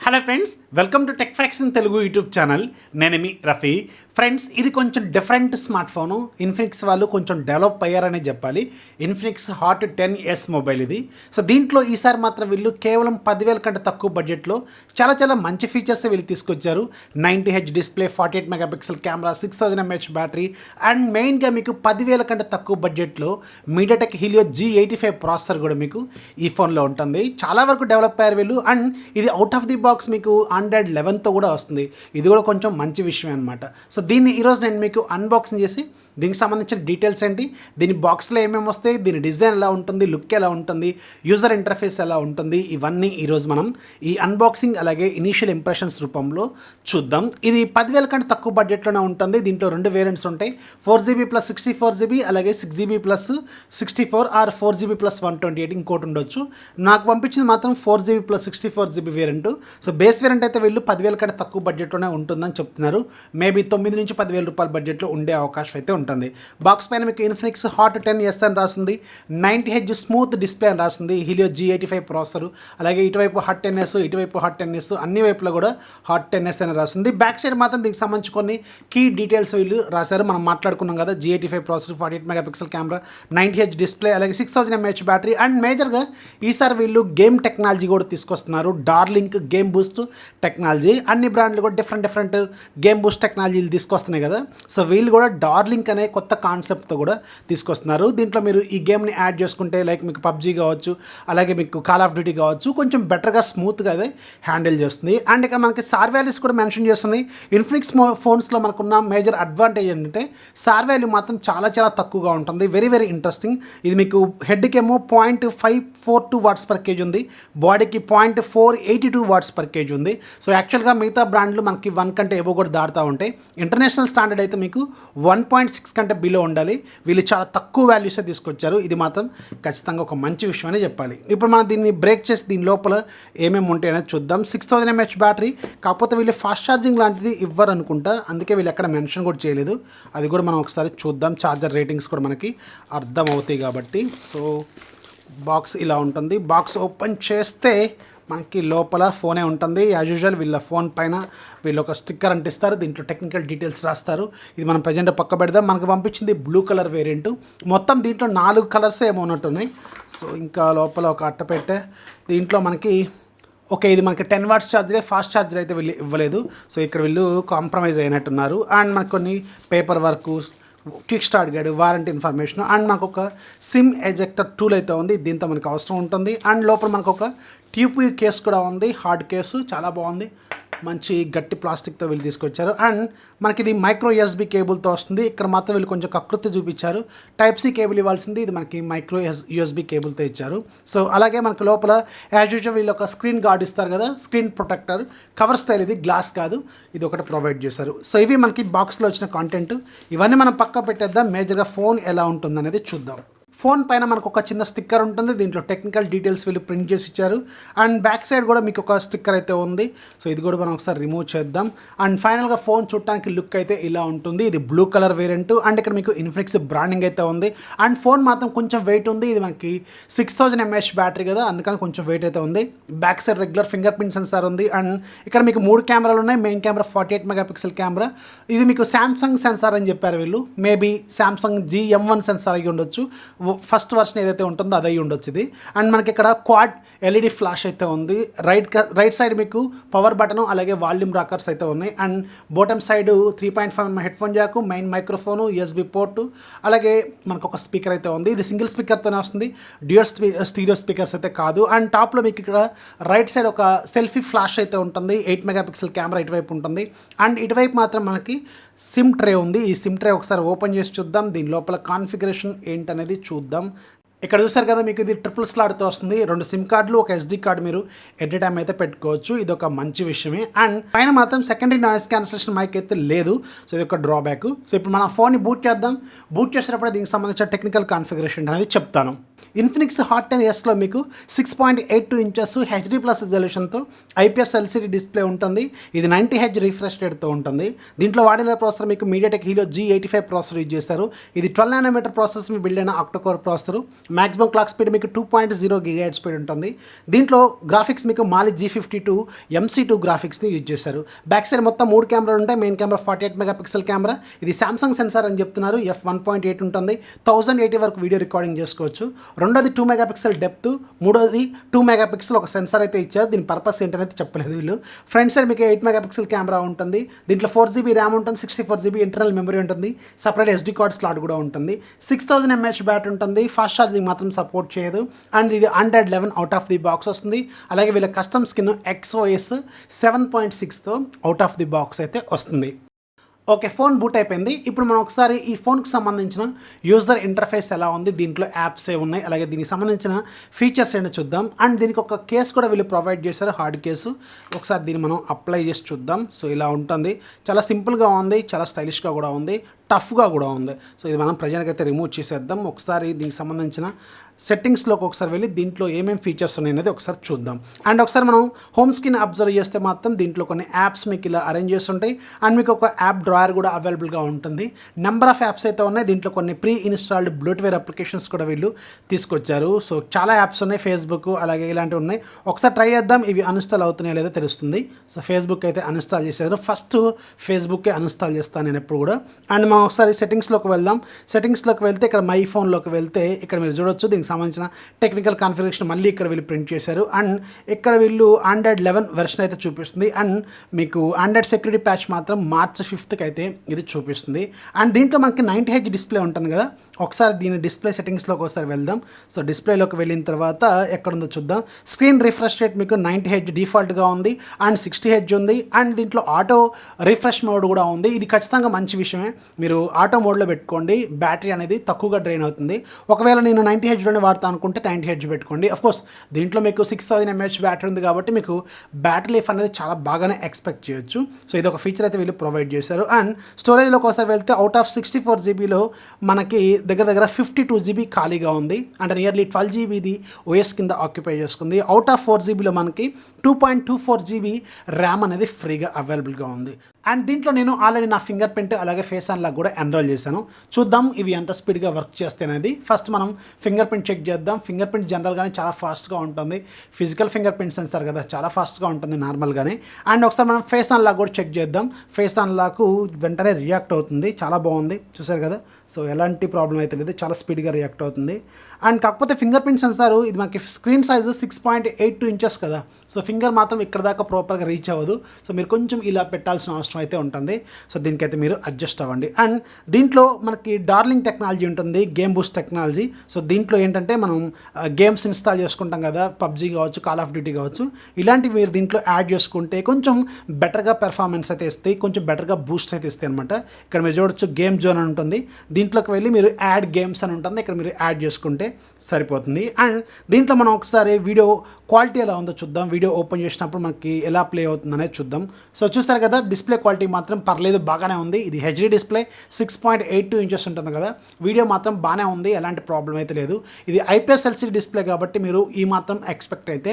Hello friends, welcome to Techfox in Telugu YouTube channel. నేను మీ Rafi. Friends, ఇది కొంచెం డిఫరెంట్ స్మార్ట్ ఫోను. ఇన్ఫినిక్స్ వాళ్ళు కొంచెం డెవలప్ అయ్యారనే చెప్పాలి. ఇన్ఫినిక్స్ హాట్ 10s మొబైల్ ఇది. సో దీంట్లో ఈసారి మాత్రం వీళ్ళు కేవలం 10,000 కంటే తక్కువ బడ్జెట్లో చాలా మంచి ఫీచర్స్ వీళ్ళు తీసుకొచ్చారు. 90Hz display, 48 megapixel camera, 6000 mAh battery and మెయిన్గా మీకు 10,000 కంటే తక్కువ బడ్జెట్లో మీడియాటెక్ హీలియో G85 ప్రాసెసర్ కూడా మీకు ఈ ఫోన్లో ఉంటుంది. చాలా వరకు డెవలప్ అయ్యారు వీళ్ళు. అండ్ ఇది అవుట్ ఆఫ్ ది బాక్స్ మీకు Android 11తో కూడా వస్తుంది. ఇది కూడా కొంచెం మంచి విషయం అనమాట. సో దీన్ని ఈరోజు నేను మీకు అన్బాక్సింగ్ చేసి దీనికి సంబంధించిన డీటెయిల్స్ ఏంటి, దీని బాక్స్లో ఏమేమి వస్తాయి, దీని డిజైన్ ఎలా ఉంటుంది, లుక్ ఎలా ఉంటుంది, యూజర్ ఇంటర్ఫేస్ ఎలా ఉంటుంది, ఇవన్నీ ఈరోజు మనం ఈ అన్బాక్సింగ్ అలాగే ఇనీషియల్ ఇంప్రెషన్స్ రూపంలో చూద్దాం. ఇది 10,000 కంటే తక్కువ బడ్జెట్లోనే ఉంటుంది. దీంట్లో 2 వేరియంట్స్ ఉంటాయి, 4GB + 64GB అలాగే 6GB + 64 ఆర్ 4GB + 128 ఇంకోటి ఉండొచ్చు. నాకు పంపించింది మాత్రం 4GB + 64GB variant. So base variant అయితే వీళ్ళు 10,000 కంటే తక్కువ బడ్జెట్లోనే ఉంటుందని చెప్తున్నారు. మేబీ 9,000 నుంచి 10,000 రూపాయల బడ్జెట్లో ఉండే అవకాశం అయితే ఉంటుంది. బాక్స్ పైన మీకు ఇన్ఫినిక్స్ హాట్ 10s అని రాస్తుంది, 90Hz స్మూత్ డిస్ప్లే అని రాస్తుంది, హీలియో G85 ప్రాసెసర్, అలాగే ఇటువైపు హాట్ 10s ఇటువైపు హాట్ 10s అన్ని వైపులో కూడా హాట్ 10s అని రాస్తుంది. బ్యాక్ సైడ్ మాత్రం దీనికి సంబంధించి కొన్ని కీ డీటెయిల్స్ వీళ్ళు రాశారు. మనం మాట్లాడుకున్నాం కదా, G85 processor, 48 megapixel camera, 90Hz display, అలాగే 6000 mAh బ్యాటరీ అండ్ మేజర్గా ఈసారి వీళ్ళు గేమ్ టెక్నాలజీ కూడా తీసుకొస్తున్నారు. డార్లింక్ గేమ్ బూస్ట్ టెక్నాలజీ. అన్ని బ్రాండ్లు కూడా డిఫరెంట్ గేమ్ బూస్ట్ టెక్నాలజీలు తీసుకొస్తున్నాయి కదా. సో వీళ్ళు కూడా డార్లింక్ అనే కొత్త కాన్సెప్ట్తో కూడా తీసుకొస్తున్నారు. దీంట్లో మీరు ఈ గేమ్ని యాడ్ చేసుకుంటే లైక్ మీకు పబ్జీ కావచ్చు, అలాగే మీకు కాల్ ఆఫ్ డ్యూటీ కావచ్చు, కొంచెం బెటర్గా స్మూత్గా అదే హ్యాండిల్ చేస్తుంది. అండ్ ఇక్కడ మనకి సార్ వాల్యూస్ కూడా మెన్షన్ చేస్తుంది. ఇన్ఫినిక్స్ ఫోన్స్లో మనకున్న మేజర్ అడ్వాంటేజ్ ఏంటంటే సార్ వాల్యూ మాత్రం చాలా తక్కువగా ఉంటుంది. Very interesting. ఇది మీకు హెడ్కి ఏమో 0.542 వాట్స్ పర్ కేజీ ఉంది, బాడీకి 0.482 వాట్స్ పర్ కేజీ ఉంది. సో యాక్చువల్గా మిగతా బ్రాండ్లు మనకి 1 కంటే ఎబో కూడా దాడుతూ ఉంటాయి. ఇంటర్నేషనల్ స్టాండర్డ్ అయితే మీకు 1.6 కంటే బిలో ఉండాలి. వీళ్ళు చాలా తక్కువ వాల్యూసే తీసుకొచ్చారు. ఇది మాత్రం ఖచ్చితంగా ఒక మంచి విషయం అనే చెప్పాలి. ఇప్పుడు మనం దీన్ని బ్రేక్ చేసి దీని లోపల ఏమేమి ఉంటాయి అనేది చూద్దాం. 6000 mAh బ్యాటరీ, కాకపోతే వీళ్ళు ఫాస్ట్ ఛార్జింగ్ లాంటిది ఇవ్వరు అనుకుంటా, అందుకే వీళ్ళు ఎక్కడ మెన్షన్ కూడా చేయలేదు. అది కూడా మనం ఒకసారి చూద్దాం. ఛార్జర్ రేటింగ్స్ కూడా మనకి అర్థం అవుతాయి కాబట్టి. సో బాక్స్ ఇలా ఉంటుంది. బాక్స్ ఓపెన్ చేస్తే మనకి లోపల ఫోనే ఉంటుంది. యాజ్ యూజువల్ వీళ్ళ ఫోన్ పైన వీళ్ళు ఒక స్టిక్కర్ అంటిస్తారు, దీంట్లో టెక్నికల్ డీటెయిల్స్ రాస్తారు. ఇది మనం ప్రజెంట్ పక్క పెడదాం. మనకు పంపించింది బ్లూ కలర్ వేరియంట్. మొత్తం దీంట్లో 4 కలర్స్ ఏమో ఉన్నట్టున్నాయి. సో ఇంకా లోపల ఒక అట్ట పెట్టే దీంట్లో మనకి ఓకే, ఇది మనకి 10 వాట్స్ ఛార్జరే, ఫాస్ట్ ఛార్జర్ అయితే వీళ్ళు ఇవ్వలేదు. సో ఇక్కడ వీళ్ళు కాంప్రమైజ్ అయినట్టున్నారు. అండ్ మనకు కొన్ని paper work, quick start guide, warranty information and మనకు ఒక సిమ్ ఎజెక్టర్ టూల్ అయితే ఉంది. దీంతో మనకు అవసరం ఉంటుంది. అండ్ లోపల మనకు ఒక ట్యూబ్ కేస్ కూడా ఉంది, హార్డ్ కేసు, చాలా బాగుంది. మంచి గట్టి ప్లాస్టిక్తో వీళ్ళు తీసుకొచ్చారు. అండ్ మనకి ఇది మైక్రో USB కేబుల్తో వస్తుంది. ఇక్కడ మాత్రం వీళ్ళు కొంచెం కకృతి చూపించారు. Type-C కేబుల్ ఇవ్వాల్సింది, ఇది మనకి మైక్రో USB కేబుల్తో ఇచ్చారు. సో అలాగే మనకు లోపల యాజ్ యూజువల్ వీళ్ళు ఒక స్క్రీన్ గార్డ్ ఇస్తారు కదా, స్క్రీన్ ప్రొటెక్టర్, కవర్ స్టైల్, ఇది గ్లాస్ కాదు, ఇది ఒకటి ప్రొవైడ్ చేశారు. సో ఇవి మనకి బాక్స్లో వచ్చిన కాంటెంట్. ఇవన్నీ మనం పక్క పెట్టేద్దాం. మేజర్గా ఫోన్ ఎలా ఉంటుందనేది చూద్దాం. ఫోన్ పైన మనకు ఒక చిన్న స్టిక్కర్ ఉంటుంది. దీంట్లో టెక్నికల్ డీటెయిల్స్ వీళ్ళు ప్రింట్ చేసి ఇచ్చారు. అండ్ బ్యాక్ సైడ్ కూడా మీకు ఒక స్టిక్కర్ అయితే ఉంది. సో ఇది కూడా మనం ఒకసారి రిమూవ్ చేద్దాం. అండ్ ఫైనల్గా ఫోన్ చూడటానికి లుక్ అయితే ఇలా ఉంటుంది. ఇది బ్లూ కలర్ వేరియంట్. అండ్ ఇక్కడ మీకు ఇన్ఫినిక్స్ బ్రాండింగ్ అయితే ఉంది. అండ్ ఫోన్ మాత్రం కొంచెం వెయిట్ ఉంది. ఇది మనకి 6000 mAh బ్యాటరీ కదా, అందుకని కొంచెం వెయిట్ అయితే ఉంది. Back side regular finger print censor ఉంది. అండ్ ఇక్కడ మీకు 3 కెమెరాలు ఉన్నాయి. Main camera 48 megapixel camera. ఇది మీకు శాంసంగ్ సెన్సార్ అని చెప్పారు వీళ్ళు. మేబీ శాంసంగ్ GM1 సెన్సార్ అయ్యి ఉండొచ్చు. ఫస్ట్ వర్షన్ ఏదైతే ఉంటుందో అది అయ్యి ఉండొచ్చు ఇది. అండ్ మనకి ఇక్కడ క్వాడ్ LED ఫ్లాష్ అయితే ఉంది. రైట్ సైడ్ మీకు పవర్ బటన్ అలాగే వాల్యూమ్ రాకర్స్ అయితే ఉన్నాయి. And bottom side 3.5mm headphone jack, main microphone, USB port, అలాగే మనకు ఒక స్పీకర్ అయితే ఉంది. ఇది సింగిల్ స్పీకర్తోనే వస్తుంది, డ్యూయల్ స్టీరియో స్పీకర్స్ అయితే కాదు. అండ్ టాప్లో మీకు ఇక్కడ రైట్ సైడ్ ఒక సెల్ఫీ ఫ్లాష్ అయితే ఉంటుంది. 8 మెగాపిక్సెల్ కెమెరా ఇటువైపు ఉంటుంది. అండ్ ఇటువైపు మాత్రం మనకి సిమ్ ట్రే ఉంది. ఈ సిమ్ ట్రే ఒకసారి ఓపెన్ చేసి చూద్దాం. దీని లోపల కాన్ఫిగరేషన్ ఏంటనేది చూద్దాం. ఇక్కడ చూసారు కదా, మీకు ఇది ట్రిపుల్ స్లాట్తో వస్తుంది. 2 సిమ్ కార్డులు, ఒక SD కార్డు మీరు ఎట్ టైం అయితే పెట్టుకోవచ్చు. ఇది ఒక మంచి విషయమే. అండ్ పైన మాత్రం సెకండరీ నాయిస్ క్యాన్సలేషన్ మైక్ అయితే లేదు. సో ఇది ఒక డ్రాబ్యాక్. సో ఇప్పుడు మన ఫోన్ని బూట్ చేద్దాం. బూట్ చేసేటప్పుడు దీనికి సంబంధించిన టెక్నికల్ కాన్ఫిగరేషన్ అనేది చెప్తాను. ఇన్ఫినిక్స్ హాట్ 10Sలో మీకు 6.82 ఇంచెస్ హెచ్డి ప్లస్ రిజల్యూషన్తో ఐపీఎస్ ఎల్సీడీ డిస్ప్లే ఉంటుంది. ఇది 90Hz రిఫ్రెష్ రేట్తో ఉంటుంది. దీంట్లో వాడిన ప్రాసెసర్ మీకు మీడియాటెక్ హీలో G85 ప్రాసెసర్ యూజ్ చేస్తారు. ఇది 12 నానోమీటర్ ప్రాసెస్ మీ బిల్డ్ అయిన octa-core processor. Maximum clock speed మీకు 2.0 GHz స్పీడ్ ఉంటుంది. దీంట్లో గ్రాఫిక్స్ మీకు మాలి G52 MC2 గ్రాఫిక్స్ని యూజ్ చేశారు. బ్యాక్ సైడ్ మొత్తం 3 కెమెరాలు ఉంటాయి. Main camera 48 megapixel camera. ఇది సామ్సంగ్ సెన్సార్ అని చెప్తున్నారు. f1.8 ఉంటుంది. 1080 వరకు వీడియో రికార్డింగ్ చేసుకోవచ్చు. రెండోది 2 మెగాపిక్సెల్ డెప్త్, మూడోది 2 మెగాపిక్సెల్ ఒక సెన్సార్ అయితే ఇచ్చారు. దీని పర్పస్ ఏంటనేది చెప్పలేదు వీళ్ళు. ఫ్రంట్ సైడ్ మీకు 8 మెగాపిక్సెల్ కెమెరా ఉంటుంది. దీంట్లో 4GB ర్యామ్ ఉంటుంది, 64GB ఇంటర్నల్ మెమరీ ఉంటుంది, సపరేట్ SD కార్డ్ స్లాట్ కూడా ఉంటుంది. 6000 mAh బ్యాటరీ ఉంటుంది. ఫాస్ట్ ఛార్జింగ్ మాత్రం సపోర్ట్ చేయదు. అండ్ ఇది Android 11 out of the box వస్తుంది. అలాగే వీళ్ళ కస్టమ్ స్కిన్ XOS 7.6తో అవుట్ ఆఫ్ ది బాక్స్ అయితే వస్తుంది. ఓకే, ఫోన్ బూట్ అయిపోయింది. ఇప్పుడు మనం ఒకసారి ఈ ఫోన్కి సంబంధించిన యూజర్ ఇంటర్ఫేస్ ఎలా ఉంది, దీంట్లో యాప్స్ ఏ ఉన్నాయి, అలాగే దీనికి సంబంధించిన ఫీచర్స్ ఏంటో చూద్దాం. అండ్ దీనికి ఒక కేసు కూడా వీళ్ళు ప్రొవైడ్ చేశారు, హార్డ్ కేసు. ఒకసారి దీన్ని మనం అప్లై చేసి చూద్దాం. సో ఇలా ఉంటుంది. చాలా సింపుల్గా ఉంది, చాలా స్టైలిష్గా కూడా ఉంది, టఫ్గా కూడా ఉంది. సో ఇది మనం ప్రజెంట్గా అయితే రిమూవ్ చేసేద్దాం. ఒకసారి దీనికి సంబంధించిన సెట్టింగ్స్లోకి ఒకసారి వెళ్ళి దీంట్లో ఏమేమి ఫీచర్స్ ఉన్నాయి అనేది ఒకసారి చూద్దాం. అండ్ ఒకసారి మనం హోమ్ స్క్రీన్ అబ్జర్వ్ చేస్తే మాత్రం దీంట్లో కొన్ని యాప్స్ మీకు ఇలా అరేంజ్ చేస్తుంటాయి. అండ్ మీకు ఒక యాప్ డ్రాయర్ కూడా అవైలబుల్గా ఉంటుంది. నెంబర్ ఆఫ్ యాప్స్ అయితే ఉన్నాయి. దీంట్లో కొన్ని ప్రీ ఇన్స్టాల్డ్ బ్లూట్వేర్ అప్లికేషన్స్ కూడా వీళ్ళు తీసుకొచ్చారు. సో చాలా యాప్స్ ఉన్నాయి, ఫేస్బుక్ అలాగే ఇలాంటివి ఉన్నాయి. ఒకసారి ట్రై చేద్దాం ఇవి అన్ఇన్స్టాల్ అవుతున్నాయో లేదో తెలుస్తుంది. సో ఫేస్బుక్ అయితే అన్ఇన్స్టాల్ చేశారు. ఫస్ట్ ఫేస్బుక్కే అన్ఇన్స్టాల్ చేస్తాను నేను ఎప్పుడు కూడా. అండ్ మనం ఒకసారి సెట్టింగ్స్లోకి వెళ్దాం. సెట్టింగ్స్లోకి వెళ్తే ఇక్కడ మై ఫోన్లోకి వెళ్తే ఇక్కడ మీరు చూడొచ్చు దీనికి సంబంధించిన టెక్నికల్ కాన్ఫిగరేషన్ మళ్ళీ ఇక్కడ వీళ్ళు ప్రింట్ చేశారు. అండ్ ఇక్కడ వీళ్ళు Android 11 వెర్షన్ అయితే చూపిస్తుంది. అండ్ మీకు Android సెక్యూరిటీ ప్యాచ్ మాత్రం March 5th అయితే ఇది చూపిస్తుంది. అండ్ దీంట్లో మనకి 90Hz డిస్ప్లే ఉంటుంది కదా, ఒకసారి దీని డిస్ప్లే సెట్టింగ్స్లోకి ఒకసారి వెళ్దాం. సో డిస్ప్లేలోకి వెళ్ళిన తర్వాత ఎక్కడుందో చూద్దాం. స్క్రీన్ రిఫ్రెష్ రేట్ మీకు 90Hz డిఫాల్ట్గా ఉంది. అండ్ 60Hz ఉంది. అండ్ దీంట్లో ఆటో రిఫ్రెష్ మోడ్ కూడా ఉంది. ఇది ఖచ్చితంగా మంచి విషయమే. మీరు ఆటో మోడ్లో పెట్టుకోండి, బ్యాటరీ అనేది తక్కువగా డ్రైన్ అవుతుంది. ఒకవేళ నేను 90Hzలోనే వాడతాను అనుకుంటే 90Hz పెట్టుకోండి. అఫ్కోర్స్ దీంట్లో మీకు 6000 mAh బ్యాటరీ ఉంది కాబట్టి మీకు బ్యాటరీ లైఫ్ అనేది చాలా బాగానే ఎక్స్పెక్ట్ చేయొచ్చు. సో ఇది ఒక ఫీచర్ అయితే వీళ్ళు ప్రొవైడ్ చేశారు. అండ్ స్టోరేజ్లోకి ఒకసారి వెళ్తే అవుట్ ఆఫ్ 64GBలో మనకి దగ్గర 52GB ఖాళీగా ఉంది. అంటే నియర్లీ 12GB ఇది OS కింద ఆక్యుపై చేసుకుంది. అవుట్ ఆఫ్ 4GBలో మనకి 2.24GB ర్యామ్ అనేది ఫ్రీగా అవైలబుల్గా ఉంది. అండ్ దీంట్లో నేను ఆల్రెడీ నా ఫింగర్ ప్రింట్ అలాగే ఫేస్ అన్లాక్ కూడా ఎన్రోల్ చేశాను. చూద్దాం ఇవి ఎంత స్పీడ్గా వర్క్ చేస్తే అనేది. ఫస్ట్ మనం ఫింగర్ ప్రింట్ చెక్ చేద్దాం. ఫింగర్ ప్రింట్ జనరల్గానే చాలా ఫాస్ట్గా ఉంటుంది. ఫిజికల్ ఫింగర్ ప్రింట్ సెన్సార్ కదా, చాలా ఫాస్ట్గా ఉంటుంది నార్మల్గానే. అండ్ ఒకసారి మనం ఫేస్ అన్లాక్ కూడా చెక్ చేద్దాం. ఫేస్ అన్లాక్ వెంటనే రియాక్ట్ అవుతుంది, చాలా బాగుంది, చూసారు కదా. సో ఎలాంటి ప్రాబ్లం అయితే లేదు, చాలా స్పీడ్గా రియాక్ట్ అవుతుంది. అండ్ కాకపోతే ఫింగర్ ప్రింట్ సెన్సార్ ఇది మనకి స్క్రీన్ సైజు 6.82 ఇంచెస్ కదా, సో ఫింగర్ మాత్రం ఇక్కడ దాకా ప్రాపర్గా రీచ్ అవ్వదు. సో మీరు కొంచెం ఇలా పెట్టాల్సిన అవసరం అయితే ఉంటుంది. సో దీనికైతే మీరు అడ్జస్ట్ అవ్వండి. అండ్ దీంట్లో మనకి డార్లింగ్ టెక్నాలజీ ఉంటుంది, గేమ్ బూస్ట్ టెక్నాలజీ. సో దీంట్లో ఏంటంటే మనం గేమ్స్ ఇన్స్టాల్ చేసుకుంటాం కదా, పబ్జీ కావచ్చు, కాల్ ఆఫ్ డ్యూటీ కావచ్చు, ఇలాంటివి మీరు దీంట్లో యాడ్ చేసుకుంటే కొంచెం బెటర్గా పెర్ఫార్మెన్స్ అయితే ఇస్తాయి, కొంచెం బెటర్గా బూస్ట్ అయితే ఇస్తాయి అనమాట. ఇక్కడ మీరు చూడొచ్చు గేమ్ జోన్ అని ఉంటుంది, దీంట్లోకి వెళ్ళి మీరు యాడ్ గేమ్స్ అని ఉంటుంది, ఇక్కడ మీరు యాడ్ చేసుకుంటే సరిపోతుంది. అండ్ దీంట్లో మనం ఒకసారి వీడియో క్వాలిటీ ఎలా ఉందో చూద్దాం. వీడియో ఓపెన్ చేసినప్పుడు మనకి ఎలా ప్లే అవుతుంది అనేది చూద్దాం. సో చూస్తారు కదా, డిస్ప్లే క్వాలిటీ మాత్రం పర్లేదు, బాగానే ఉంది. ఇది హెచ్డి డిస్ప్లే 6.82 ఇంచెస్ ఉంటుంది కదా, వీడియో మాత్రం బాగానే ఉంది, ఎలాంటి ప్రాబ్లం అయితే లేదు. ఇది ఐపీఎస్ ఎల్సీడీ డిస్ప్లే కాబట్టి మీరు ఈ మాత్రం ఎక్స్పెక్ట్ అయితే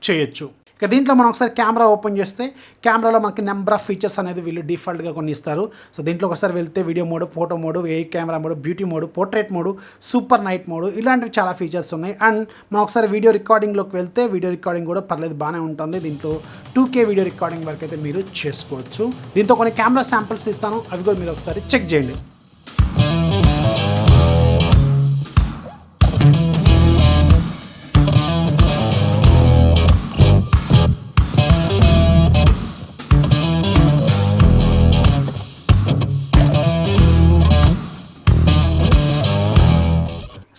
చేయొచ్చు. ఇక దీంట్లో మనం ఒకసారి కెమెరా ఓపెన్ చేస్తే కెమెరాలో మనకి నెంబర్ ఆఫ్ ఫీచర్స్ అనేది వీళ్ళు డిఫాల్ట్గా కొన్ని ఇస్తారు. సో దీంట్లో ఒకసారి వెళ్తే video mode, photo mode, AI camera mode, beauty mode, portrait mode, super night mode, ఇలాంటివి చాలా ఫీచర్స్ ఉన్నాయి. అండ్ మనం ఒకసారి వీడియో రికార్డింగ్లోకి వెళ్తే వీడియో రికార్డింగ్ కూడా పర్లేదు, బాగానే ఉంటుంది. దీంట్లో 2K వీడియో రికార్డింగ్ వరకు అయితే మీరు చేసుకోవచ్చు. దీంతో కొన్ని కెమెరా శాంపిల్స్ ఇస్తాను, అవి కూడా మీరు ఒకసారి చెక్ చేయండి.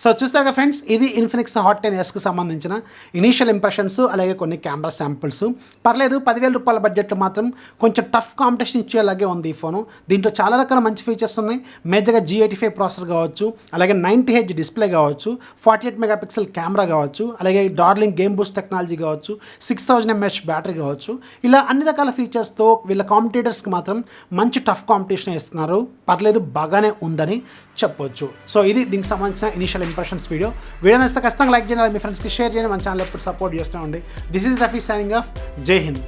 సో చూస్తారుగా ఫ్రెండ్స్, ఇది ఇన్ఫినిక్స్ హాట్ 10Sకి సంబంధించిన ఇనీషియల్ ఇంప్రెషన్స్, అలాగే కొన్ని కెమెరా శాంపిల్స్. పర్లేదు, 10,000 రూపాయల బడ్జెట్లో మాత్రం కొంచెం టఫ్ కాంపిటీషన్ ఇచ్చేలాగే ఉంది ఈ ఫోను. దీంట్లో చాలా రకాల మంచి ఫీచర్స్ ఉన్నాయి. మేజర్గా G85 ప్రాసెసర్ కావచ్చు, అలాగే 90Hz డిస్ప్లే కావచ్చు, 48 మెగాపిక్సెల్ కెమెరా కావచ్చు, అలాగే డార్లింగ్ గేమ్ బూస్ట్ టెక్నాలజీ కావచ్చు, 6000 mAh బ్యాటరీ కావచ్చు, ఇలా అన్ని రకాల ఫీచర్స్తో వీళ్ళ కాంపిటీటర్స్కి మాత్రం మంచి టఫ్ కాంపిటీషన్ ఇస్తున్నారు. పర్లేదు, బాగానే ఉందని చెప్పొచ్చు. సో ఇది దీనికి సంబంధించిన ఇనీషియల్ ఇంప్రెషన్స్ వీడియో నచ్చితే ఖచ్చితంగా లైక్ చేయండి, మీ ఫ్రెండ్స్కి షేర్ చేయండి, మన ఛానల్ ఎప్పుడు సపోర్ట్ చేస్తూ ఉండి. This is Rafi signing off. జై హింద్.